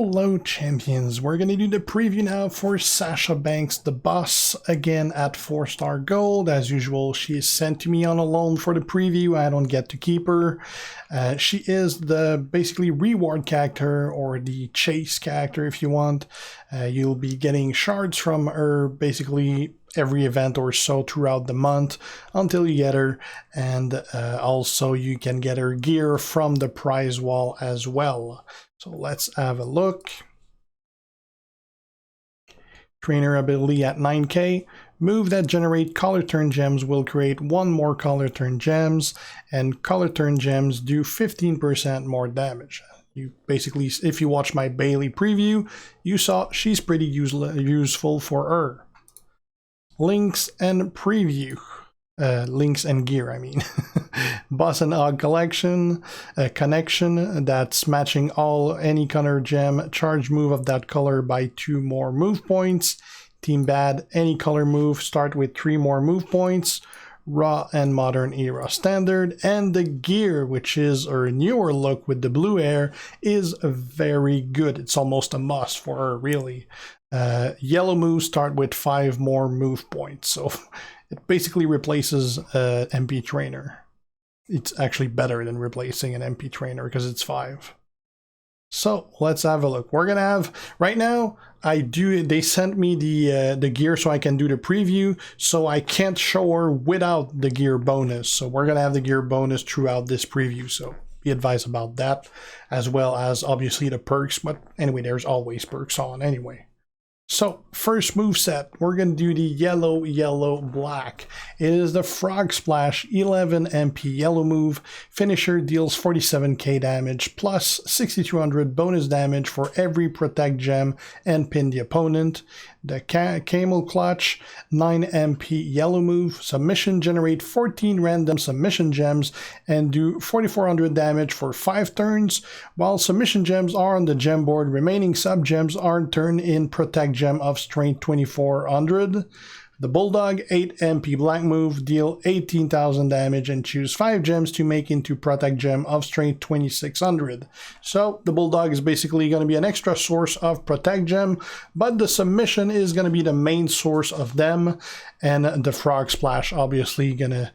Hello champions, we're gonna do the preview now for Sasha Banks, the boss, again at 4-star gold. As usual, she is sent to me on a loan for the preview. I don't get to keep her. She is the basically reward character, or the chase character if you want. You'll be getting shards from her basically every event or so throughout the month until you get her, and also you can get her gear from the prize wall as well. So let's have a look. Trainer ability at 9k. Move that generate color turn gems will create one more color turn gems, and color turn gems do 15% more damage. You basically, if you watch my Bailey preview, you saw she's pretty useful for her. Links and preview. Links and gear, I mean. Boss and Og collection, a connection that's matching any color gem, charge move of that color by 2 more move points. Team Bad, any color move, start with 3 more move points. Raw and Modern Era Standard, and the gear, which is her newer look with the blue hair, is very good. It's almost a must for her, really. Yellow moves start with 5 more move points, so it basically replaces MP Trainer. It's actually better than replacing an MP Trainer because it's 5. So let's have a look. We're gonna have right now. They sent me the gear so I can do the preview. So I can't show her without the gear bonus. So we're gonna have the gear bonus throughout this preview. So be advised about that, as well as obviously the perks. But anyway, there's always perks on anyway. So, first moveset, we're going to do the yellow, yellow, black. It is the Frog Splash 11 MP yellow move. Finisher deals 47k damage plus 6200 bonus damage for every protect gem and pin the opponent. The Camel Clutch 9 MP yellow move. Submission, generate 14 random submission gems and do 4400 damage for 5 turns. While submission gems are on the gem board, remaining sub gems are turned in protect gem of strength 2400. The Bulldog 8 MP black move, deal 18,000 damage and choose 5 gems to make into protect gem of strength 2600. So the Bulldog is basically going to be an extra source of protect gem, but the submission is going to be the main source of them, and the Frog Splash obviously going to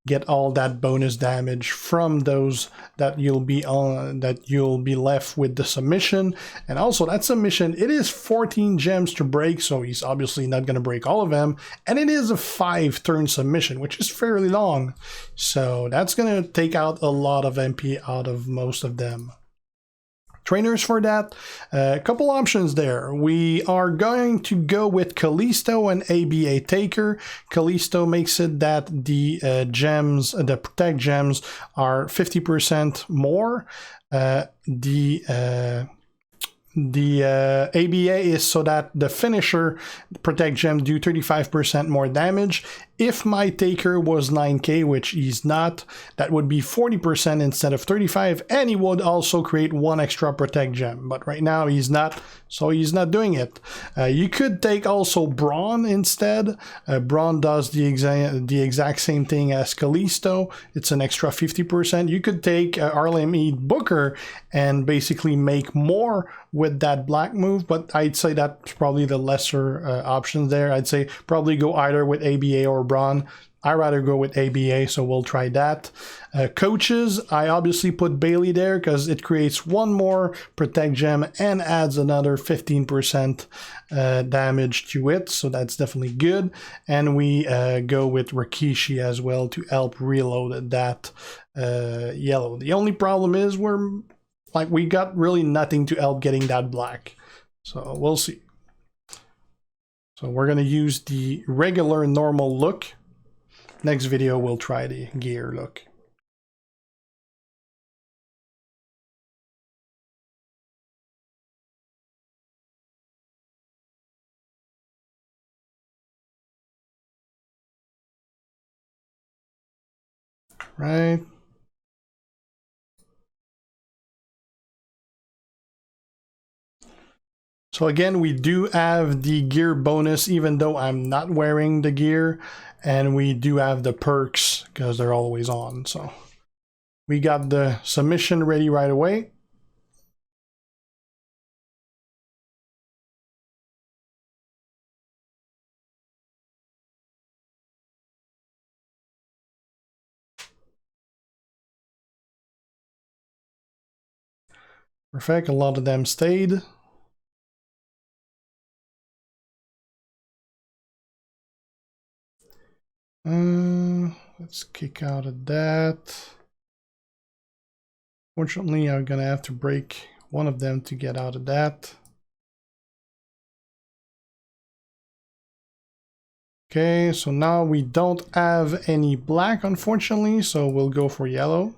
get all that bonus damage from those that you'll be left with the submission. And also that submission, it is 14 gems to break, so he's obviously not going to break all of them, and it is a 5-turn submission, which is fairly long, so that's going to take out a lot of MP out of most of them. Trainers for that, a couple options there. We are going to go with Callisto and ABA Taker. Callisto makes it that the the protect gems are 50% more. The ABA is so that the finisher protect gem do 35% more damage. If my taker was 9k, which he's not, that would be 40% instead of 35, and he would also create 1 extra protect gem. But right now he's not, so he's not doing it. You could take also Brawn instead. Brawn does the exact same thing as Callisto. It's an extra 50%. You could take RLME Booker and basically make more with that black move, but I'd say that's probably the lesser option there. I'd say probably go either with ABA or Brawn. I'd rather go with ABA, so we'll try that. Coaches, I obviously put Bailey there because it creates 1 more protect gem and adds another 15% damage to it, so that's definitely good. And we go with Rikishi as well to help reload that yellow. The only problem is we got really nothing to help getting that black, so we'll see. So we're going to use the regular normal look. Next video we'll try the gear look. Right. So again, we do have the gear bonus, even though I'm not wearing the gear, and we do have the perks because they're always on. So we got the submission ready right away. Perfect, a lot of them stayed. Let's kick out of that. Fortunately, I'm gonna have to break one of them to get out of that. Okay, so now we don't have any black, unfortunately, so we'll go for yellow.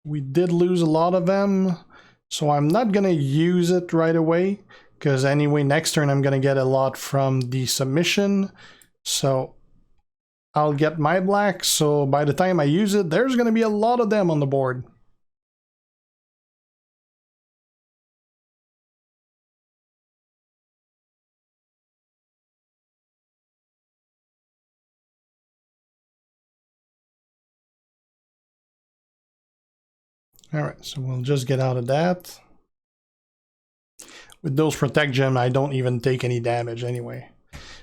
We did lose a lot of them, so I'm not gonna use it right away, because anyway, next turn I'm gonna get a lot from the submission, so I'll get my black, so by the time I use it, there's gonna be a lot of them on the board. Alright, so we'll just get out of that. With those protect gem, I don't even take any damage anyway.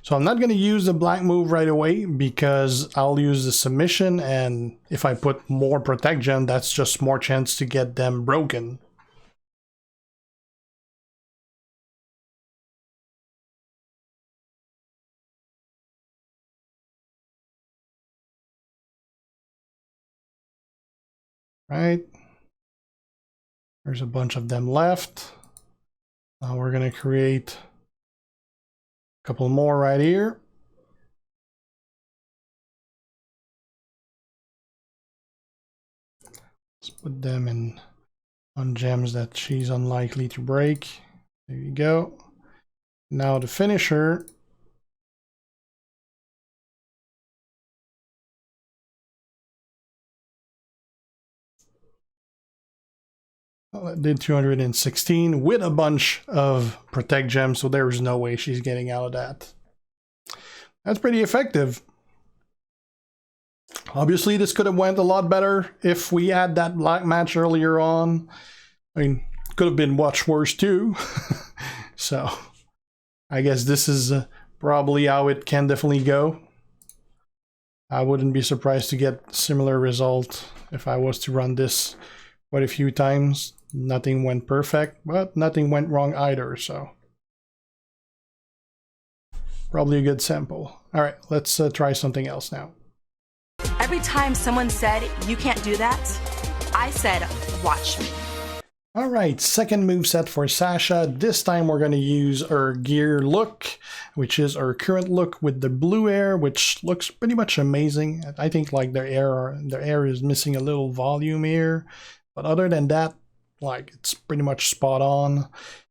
So I'm not going to use the black move right away because I'll use the submission, and if I put more protect gem, that's just more chance to get them broken. Right? There's a bunch of them left. Now we're going to create a couple more right here. Let's put them in on gems that she's unlikely to break. There you go. Now the finisher. Well, it did 216 with a bunch of protect gems, so there is no way she's getting out of that. That's pretty effective. Obviously, this could have went a lot better if we had that black match earlier on. I mean, could have been much worse too. So, I guess this is probably how it can definitely go. I wouldn't be surprised to get similar result if I was to run this quite a few times. Nothing went perfect, but nothing went wrong either, so probably a good sample. All right, let's try something else now. Every time someone said, you can't do that, I said, watch me. All right, second moveset for Sasha. This time we're going to use her gear look, which is her current look with the blue hair, which looks pretty much amazing. I think like their hair is missing a little volume here, but other than that, like it's pretty much spot on.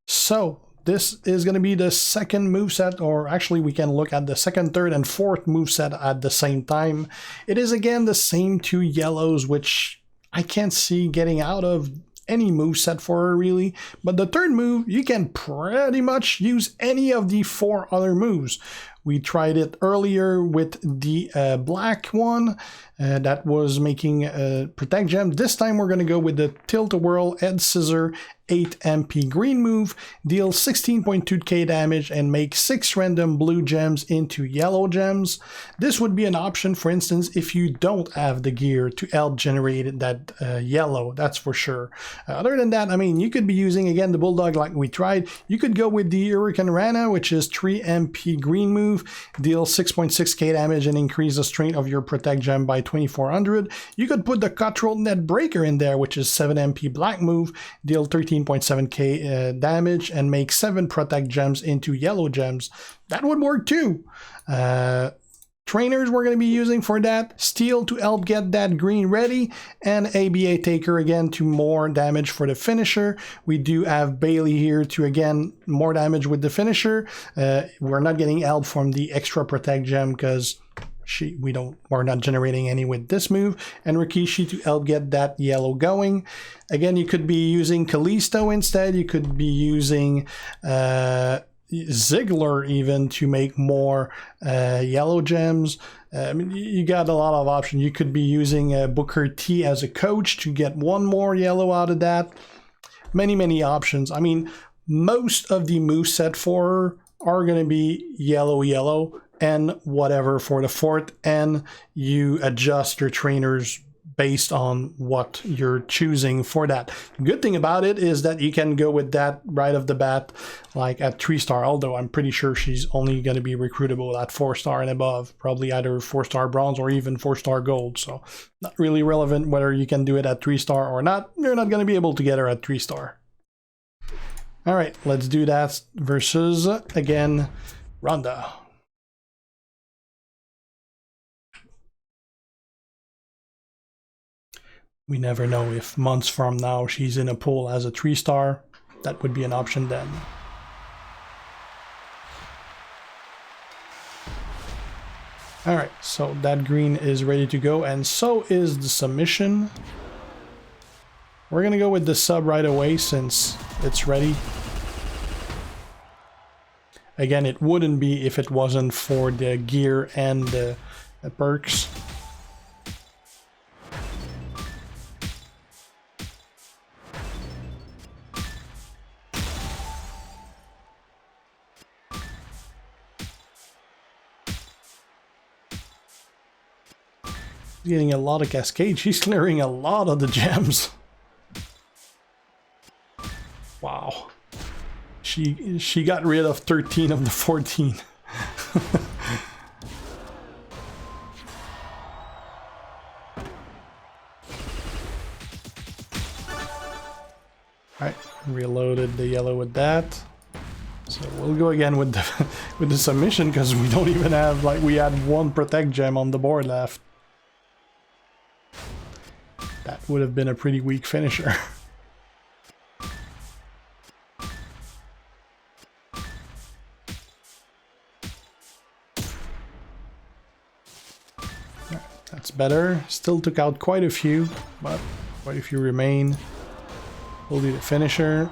So this is going to be the second moveset, or actually we can look at the second, third, and fourth moveset at the same time. It is again the same two yellows, which I can't see getting out of any moveset for her really, but the third move you can pretty much use any of the four other moves. We tried it earlier with the black one that was making a protect gem. This time we're going to go with the tilt-a-whirl head scissor 8 MP green move, deal 16.2k damage and make 6 random blue gems into yellow gems. This would be an option, for instance, if you don't have the gear to help generate that yellow, that's for sure. Other than that, I mean, you could be using, again, the Bulldog like we tried. You could go with the Hurricane Rana, which is 3 MP green move, deal 6.6k damage and increase the strength of your protect gem by 2400. You could put the Cutthroat Net Breaker in there, which is 7 MP black move, deal 13.7k damage and make 7 protect gems into yellow gems. That would work too. Trainers we're going to be using for that, Steel to help get that green ready, and ABA Taker again to more damage for the finisher. We do have Bailey here to again more damage with the finisher. We're not getting help from the extra protect gem because we're not generating any with this move, and Rikishi to help get that yellow going. Again, you could be using Kalisto instead. You could be using Ziggler even to make more yellow gems. I mean, you got a lot of options. You could be using Booker T as a coach to get one more yellow out of that. Many options. I mean, most of the moveset for her are going to be yellow, N whatever for the fourth N. You adjust your trainers based on what you're choosing for that. Good thing about it is that you can go with that right off the bat, like at 3-star, although I'm pretty sure she's only going to be recruitable at 4-star and above, probably either 4-star bronze or even 4-star gold. So not really relevant whether you can do it at 3-star or not. You're not going to be able to get her at 3-star. All right, let's do that versus, again, Ronda. We never know if months from now she's in a pool as a 3-star. That would be an option then. All right, so that green is ready to go, and so is the submission. We're gonna go with the sub right away since it's ready. Again, it wouldn't be if it wasn't for the gear and the perks. Getting a lot of cascade. She's clearing a lot of the gems. Wow. She got rid of 13 of the 14. Alright, reloaded the yellow with that. So we'll go again with the submission because we don't even have, like, we had one protect gem on the board left. That would have been a pretty weak finisher. That's better. Still took out quite a few, but quite a few remain. We'll do the finisher.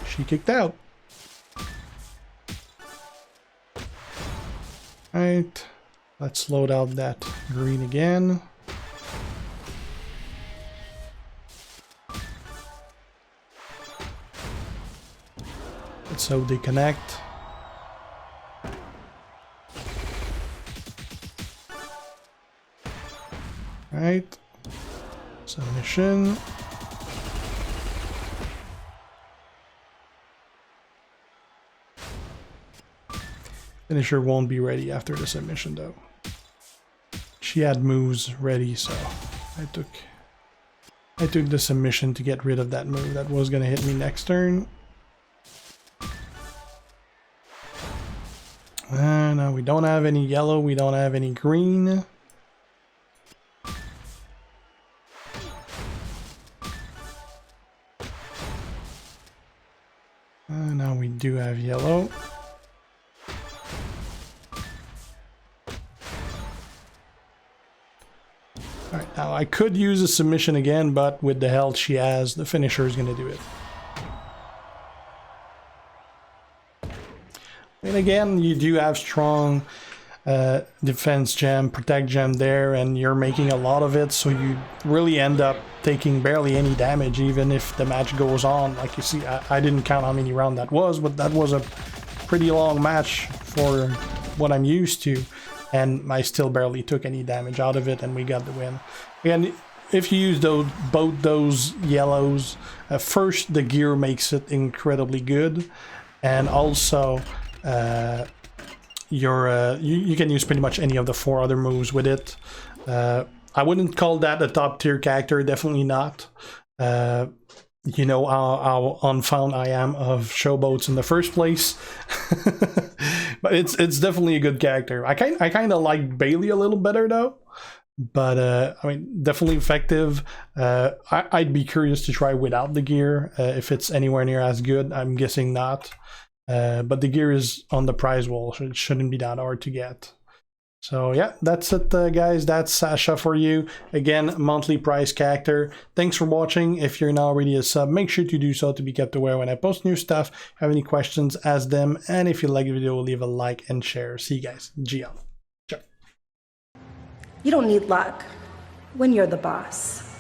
She kicked out. Alright, let's load out that green again. Let's hope they connect. Alright, submission. Finisher won't be ready after the submission though. She had moves ready, so I took the submission to get rid of that move that was gonna hit me next turn. No, we don't have any yellow, we don't have any green. Now we do have yellow. Alright, now I could use a submission again, but with the health she has, the finisher is going to do it. And again, you do have strong defense gem, protect gem there, and you're making a lot of it, so you really end up taking barely any damage, even if the match goes on. Like you see, I didn't count how many rounds that was, but that was a pretty long match for what I'm used to, and I still barely took any damage out of it, and we got the win. And if you use both those yellows, first the gear makes it incredibly good, and also you can use pretty much any of the 4 other moves with it. I wouldn't call that a top tier character, definitely not. You know how unfound I am of showboats in the first place. But it's definitely a good character. I kind of like Bailey a little better though. But I mean, definitely effective. I'd be curious to try without the gear if it's anywhere near as good. I'm guessing not. But the gear is on the prize wall, so it shouldn't be that hard to get. So yeah, that's it guys, that's Sasha for you. Again, monthly prize character. Thanks for watching. If you're not already a sub, make sure to do so to be kept aware when I post new stuff. If you have any questions, ask them. And if you like the video, leave a like and share. See you guys. G out. You don't need luck when you're the boss.